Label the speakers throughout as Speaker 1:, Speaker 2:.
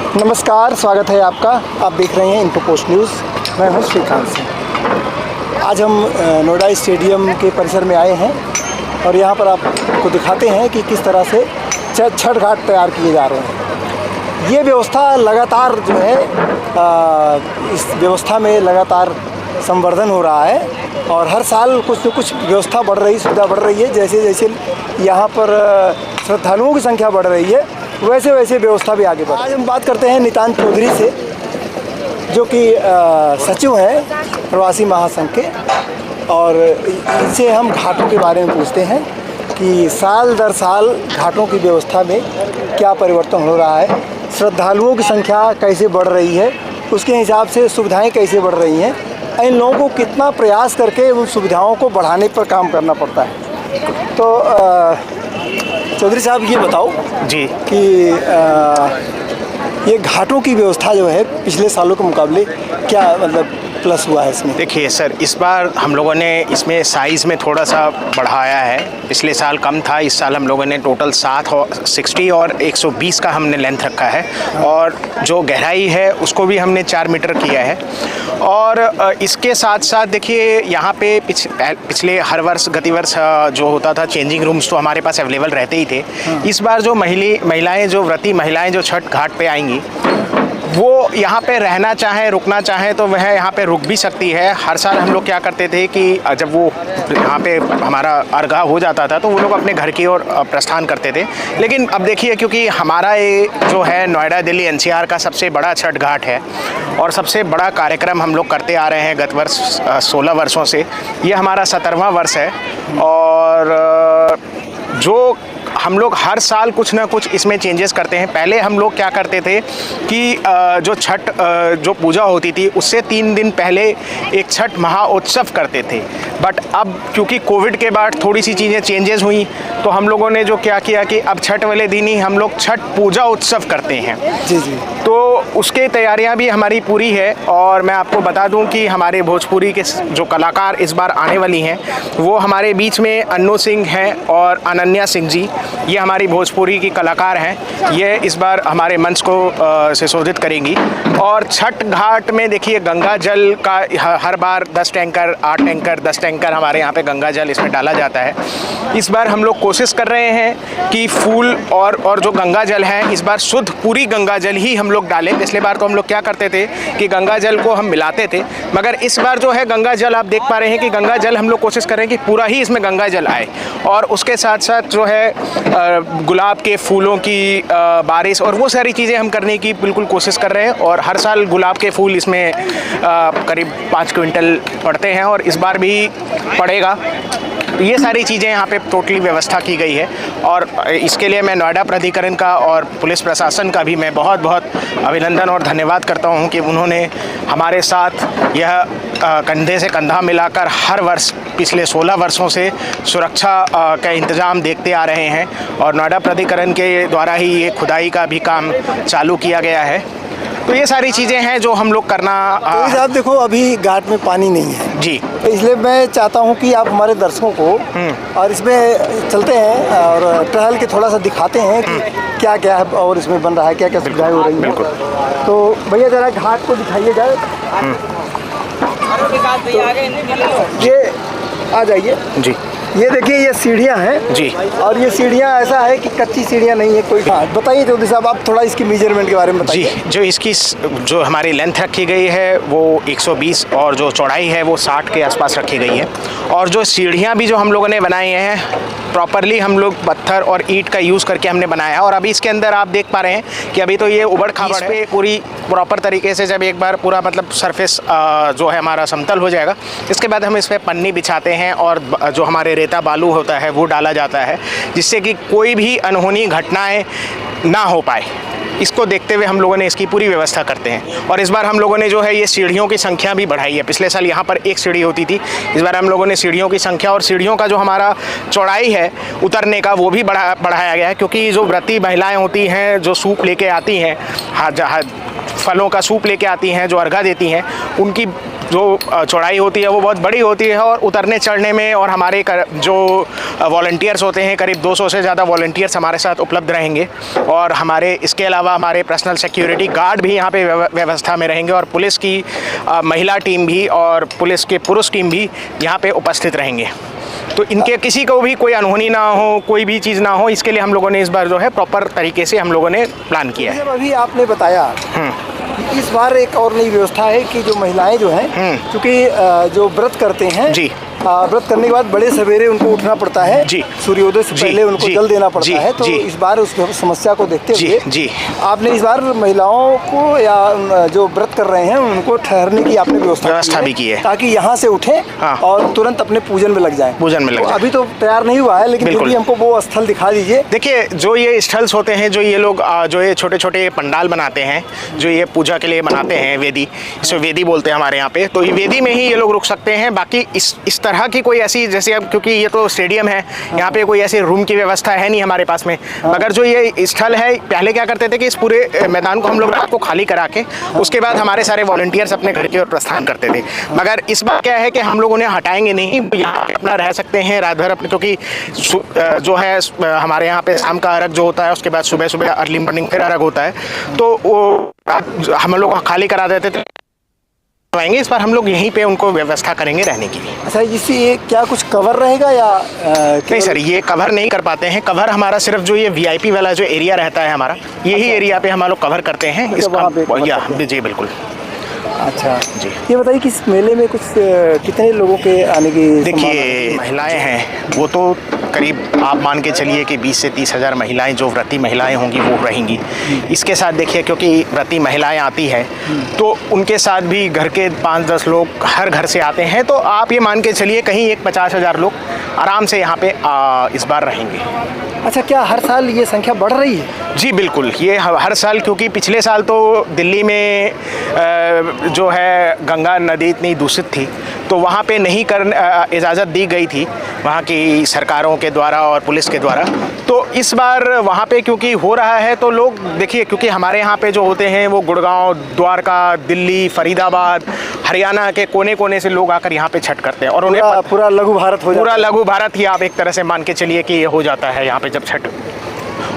Speaker 1: नमस्कार, स्वागत है आपका। आप देख रहे हैं इन्फो पोस्ट न्यूज़। मैं हूं श्रीकांत सिंह। आज हम नोएडा स्टेडियम के परिसर में आए हैं और यहां पर आपको दिखाते हैं कि किस तरह से छठ घाट तैयार किए जा रहे हैं। ये व्यवस्था लगातार जो है इस व्यवस्था में लगातार संवर्धन हो रहा है और हर साल कुछ न कुछ व्यवस्था बढ़ रही, सुविधा बढ़ रही है। जैसे जैसे यहाँ पर श्रद्धालुओं की संख्या बढ़ रही है, वैसे वैसे व्यवस्था भी आगे बढ़। आज हम बात करते हैं नितांत चौधरी से, जो कि सचिव हैं प्रवासी महासंघ के, और इनसे हम घाटों के बारे में पूछते हैं कि साल दर साल घाटों की व्यवस्था में क्या परिवर्तन हो रहा है, श्रद्धालुओं की संख्या कैसे बढ़ रही है, उसके हिसाब से सुविधाएं कैसे बढ़ रही हैं, इन लोगों को कितना प्रयास करके उन सुविधाओं को बढ़ाने पर काम करना पड़ता है। तो चौधरी साहब ये बताओ
Speaker 2: जी
Speaker 1: कि ये घाटों की व्यवस्था जो है पिछले सालों के मुकाबले क्या मतलब प्लस हुआ है इसमें?
Speaker 2: देखिए सर, इस बार हम लोगों ने इसमें साइज़ में थोड़ा सा बढ़ाया है। पिछले साल कम था, इस साल हम लोगों ने टोटल 60 और 120 का हमने लेंथ रखा है और जो गहराई है उसको भी हमने 4 मीटर किया है। और इसके साथ साथ देखिए यहाँ पे पिछले हर वर्ष गतिवर्ष जो होता था, चेंजिंग रूम्स तो हमारे पास अवेलेबल रहते ही थे। इस बार जो महिलाएँ जो व्रती महिलाएँ जो छठ घाट पे आएंगी, वो यहाँ पे रहना चाहें, रुकना चाहें तो वह यहाँ पे रुक भी सकती है। हर साल हम लोग क्या करते थे कि जब वो यहाँ पे हमारा अर्घा हो जाता था तो वो लोग अपने घर की ओर प्रस्थान करते थे। लेकिन अब देखिए, क्योंकि हमारा ये जो है नोएडा दिल्ली एनसीआर का सबसे बड़ा छठ घाट है और सबसे बड़ा कार्यक्रम हम लोग करते आ रहे हैं गत वर्ष 16 वर्षों से। ये हमारा 17वां वर्ष है और जो हम लोग हर साल कुछ ना कुछ इसमें चेंजेस करते हैं। पहले हम लोग क्या करते थे कि जो छठ जो पूजा होती थी उससे 3 दिन पहले एक छठ महाउत्सव करते थे। बट अब क्योंकि कोविड के बाद थोड़ी सी चीज़ें चेंजेस हुई तो हम लोगों ने जो क्या किया कि अब छठ वाले दिन ही हम लोग छठ पूजा उत्सव करते हैं।
Speaker 1: जी जी।
Speaker 2: तो उसके तैयारियां भी हमारी पूरी है और मैं आपको बता दूं कि हमारे भोजपुरी के जो कलाकार इस बार आने वाली हैं वो हमारे बीच में अन्नू सिंह हैं और अनन्या सिंह जी, ये हमारी भोजपुरी की कलाकार हैं। ये इस बार हमारे मंच को सुशोभित करेंगी। और छठ घाट में देखिए गंगा जल का हर बार 10 टैंकर 8 टैंकर 10 टैंकर हमारे यहाँ पे गंगा जल इसमें डाला जाता है। इस बार हम लोग कोशिश कर रहे हैं कि फूल और जो गंगा जल है इस बार शुद्ध पूरी गंगा जल ही हम लोग डालें। पिछले बार तो हम लोग क्या करते थे कि गंगा जल को हम मिलाते थे, मगर इस बार जो है गंगा जल आप देख पा रहे हैं कि गंगा जल हम लोग कोशिश करें कि पूरा ही इसमें गंगा जल आए। और उसके साथ साथ जो है गुलाब के फूलों की बारिश और वो सारी चीज़ें हम करने की बिल्कुल कोशिश कर रहे हैं। और हर साल गुलाब के फूल इसमें करीब 5 क्विंटल पड़ते हैं और इस बार भी पड़ेगा। ये सारी चीज़ें यहाँ पे टोटली व्यवस्था की गई है और इसके लिए मैं नोएडा प्राधिकरण का और पुलिस प्रशासन का भी मैं बहुत बहुत अभिनंदन और धन्यवाद करता हूँ कि उन्होंने हमारे साथ यह कंधे से कंधा मिलाकर हर वर्ष पिछले 16 वर्षों से सुरक्षा का इंतज़ाम देखते आ रहे हैं और नोएडा प्राधिकरण के द्वारा ही ये खुदाई का भी काम चालू किया गया है। तो ये सारी चीज़ें हैं जो हम लोग करना।
Speaker 1: तो आप देखो, अभी घाट में पानी नहीं है
Speaker 2: जी,
Speaker 1: तो इसलिए मैं चाहता हूँ कि आप हमारे दर्शकों को और इसमें चलते हैं और टहल के थोड़ा सा दिखाते हैं कि क्या क्या है और इसमें बन रहा है, क्या क्या सुविधाएं हो रही हैं। तो भैया ज़रा घाट को दिखाइए जाए। ये आ जाइए
Speaker 2: जी।
Speaker 1: ये देखिए, ये सीढ़ियाँ हैं
Speaker 2: जी।
Speaker 1: और ये सीढ़ियाँ ऐसा है कि कच्ची सीढ़ियाँ नहीं है कोई। हाँ बताइए चौधरी साहब, आप थोड़ा इसकी मेजरमेंट के बारे में बताइए।
Speaker 2: जी, जो इसकी जो हमारी लेंथ रखी गई है वो 120 और जो चौड़ाई है वो 60 के आसपास रखी गई है। और जो सीढ़ियाँ भी जो हम लोगों ने बनाई हैं प्रॉपरली हम लोग पत्थर और ईंट का यूज़ करके हमने बनाया है। और अभी इसके अंदर आप देख पा रहे हैं कि अभी तो ये उबड़ खाबड़ पे पूरी प्रॉपर तरीके से जब एक बार पूरा मतलब सरफेस जो है हमारा समतल हो जाएगा, इसके बाद हम इस पर पन्नी बिछाते हैं और जो हमारे रेता बालू होता है वो डाला जाता है, जिससे कि कोई भी अनहोनी घटनाएं ना हो पाए। इसको देखते हुए हम लोगों ने इसकी पूरी व्यवस्था करते हैं। और इस बार हम लोगों ने जो है ये सीढ़ियों की संख्या भी बढ़ाई है। पिछले साल यहाँ पर एक सीढ़ी होती थी, इस बार हम लोगों ने सीढ़ियों की संख्या और सीढ़ियों का जो हमारा चौड़ाई है उतरने का वो भी बढ़ाया गया है। क्योंकि जो व्रती महिलाएं होती हैं जो सूप लेके आती हैं, फलों का सूप लेके आती हैं, जो अर्घा देती हैं, उनकी जो चौड़ाई होती है वो बहुत बड़ी होती है और उतरने चढ़ने में और हमारे जो वॉलंटियर्स होते हैं करीब 200 से ज़्यादा वॉलंटियर्स हमारे साथ उपलब्ध रहेंगे और हमारे इसके अलावा हमारे पर्सनल सिक्योरिटी गार्ड भी यहाँ पे व्यवस्था में रहेंगे और पुलिस की महिला टीम भी और पुलिस के पुरुष टीम भी यहाँ पे उपस्थित रहेंगे। तो इनके किसी को भी कोई अनहोनी ना हो, कोई भी चीज़ ना हो, इसके लिए हम लोगों ने इस बार जो है प्रॉपर तरीके से हम लोगों ने प्लान किया है।
Speaker 1: जब अभी आपने बताया इस बार एक और नई व्यवस्था है कि जो महिलाएं जो हैं क्योंकि जो व्रत करते हैं
Speaker 2: जी,
Speaker 1: व्रत करने के बाद बड़े सवेरे उनको उठना पड़ता है
Speaker 2: जी,
Speaker 1: सूर्योदय से पहले उनको जल देना पड़ता है, तो
Speaker 2: जी,
Speaker 1: इस बार उस समस्या को देखते हुए
Speaker 2: जी
Speaker 1: आपने इस बार महिलाओं को या जो व्रत कर रहे हैं उनको ठहरने की आपने व्यवस्था
Speaker 2: भी की है
Speaker 1: ताकि यहाँ से उठें और तुरंत अपने पूजन में लग जाएं।
Speaker 2: पूजन में लग जाएं।
Speaker 1: अभी तो तैयार नहीं हुआ है, लेकिन फिर भी हमको वो स्थल दिखा दीजिए।
Speaker 2: देखिए, जो ये स्थल्स होते हैं, जो ये लोग जो ये छोटे छोटे पंडाल बनाते हैं, जो ये पूजा के लिए बनाते हैं, वेदी, इसे वेदी बोलते हैं हमारे यहाँ पे, तो ये वेदी में ही ये लोग रुक सकते हैं। बाकी इस तरह की कोई ऐसी, जैसे अब क्योंकि ये तो स्टेडियम है, यहाँ पे कोई ऐसे रूम की व्यवस्था है नहीं हमारे पास में, मगर जो ये स्थल है, पहले क्या करते थे कि इस पूरे मैदान को हम लोग रात को खाली करा के उसके बाद हमारे सारे वॉलंटियर्स अपने घर की ओर प्रस्थान करते थे। मगर इस बार क्या है कि हम लोग उन्हें हटाएंगे नहीं, यहाँ अपना रह सकते हैं रात भर अपने, क्योंकि जो है हमारे यहाँ पे शाम का अर्घ जो होता है, उसके बाद सुबह सुबह अर्ली मॉर्निंग फिर अर्घ होता है, तो वो हम लोग खाली करा देते थे। आएंगे इस बार हम लोग यहीं पे उनको व्यवस्था करेंगे रहने की।
Speaker 1: अच्छा, इससे ये क्या कुछ कवर रहेगा या
Speaker 2: नहीं सर, ये कवर नहीं कर पाते हैं। कवर हमारा सिर्फ जो ये VIP वाला जो एरिया रहता है हमारा, यही एरिया पे हम लोग कवर करते हैं इसका। जी बिल्कुल।
Speaker 1: अच्छा जी, ये बताइए कि इस मेले में कुछ कितने लोगों के आने की?
Speaker 2: देखिए, महिलाएं हैं वो तो करीब आप मान के चलिए कि 20 से 30 हज़ार महिलाएं जो व्रती महिलाएं होंगी वो रहेंगी। इसके साथ देखिए, क्योंकि व्रती महिलाएं आती है तो उनके साथ भी घर के 5-10 लोग हर घर से आते हैं, तो आप ये मान के चलिए कहीं 50,000 लोग आराम से यहाँ पे इस बार रहेंगे।
Speaker 1: अच्छा, क्या हर साल ये संख्या बढ़ रही है? जी
Speaker 2: बिल्कुल, ये हर साल, क्योंकि पिछले साल तो दिल्ली में जो है गंगा नदी इतनी दूषित थी तो वहाँ पे नहीं इजाज़त दी गई थी वहाँ की सरकारों के द्वारा और पुलिस के द्वारा। तो इस बार वहाँ पे क्योंकि हो रहा है तो लोग देखिए, क्योंकि हमारे यहाँ पे जो होते हैं वो गुड़गांव, द्वारका, दिल्ली, फरीदाबाद, हरियाणा के कोने कोने से लोग आकर यहाँ पे छठ करते हैं और उन्हें
Speaker 1: पूरा लघु भारत हो जाता है।
Speaker 2: पूरा लघु भारत ही आप एक तरह से मान के चलिए कि ये हो जाता है यहाँ पे जब छठ।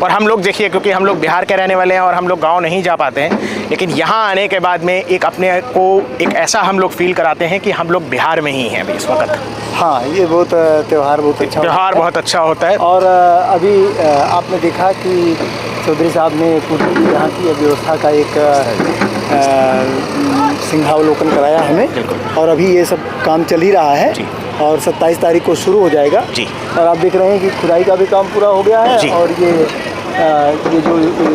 Speaker 2: और हम लोग देखिए, क्योंकि हम लोग बिहार के रहने वाले हैं और हम लोग गांव नहीं जा पाते हैं, लेकिन यहाँ आने के बाद में एक अपने को एक ऐसा हम लोग फील कराते हैं कि हम लोग बिहार में ही हैं अभी इस वक्त।
Speaker 1: हाँ, ये बहुत त्यौहार बहुत अच्छा होता है। और अभी आपने देखा कि चौधरी साहब ने पूरी यहाँ की व्यवस्था का एक सिंहावलोकन कराया हमें, और अभी ये सब काम चल ही रहा है और 27 तारीख को शुरू हो जाएगा जी। और आप देख रहे हैं कि खुदाई का भी काम पूरा हो गया है और ये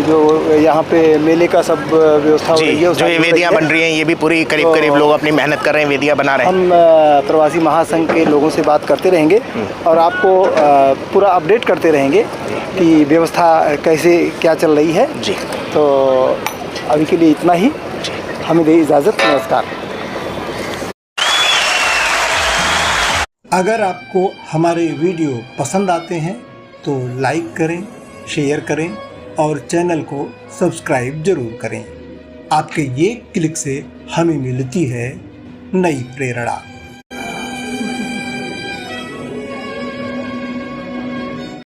Speaker 1: जो यहाँ पे मेले का सब व्यवस्था हो रही है,
Speaker 2: जो ये वेदियाँ बन रही हैं, ये भी पूरी करीब लोग अपनी मेहनत कर रहे हैं, वेदियाँ बना रहे हैं।
Speaker 1: हम प्रवासी महासंघ के लोगों से बात करते रहेंगे और आपको पूरा अपडेट करते रहेंगे कि व्यवस्था कैसे क्या चल रही है जी। तो अभी के लिए इतना ही, हमें दे इजाज़त, नमस्कार। अगर आपको हमारे वीडियो पसंद आते हैं तो लाइक करें, शेयर करें और चैनल को सब्सक्राइब जरूर करें। आपके ये क्लिक से हमें मिलती है नई प्रेरणा।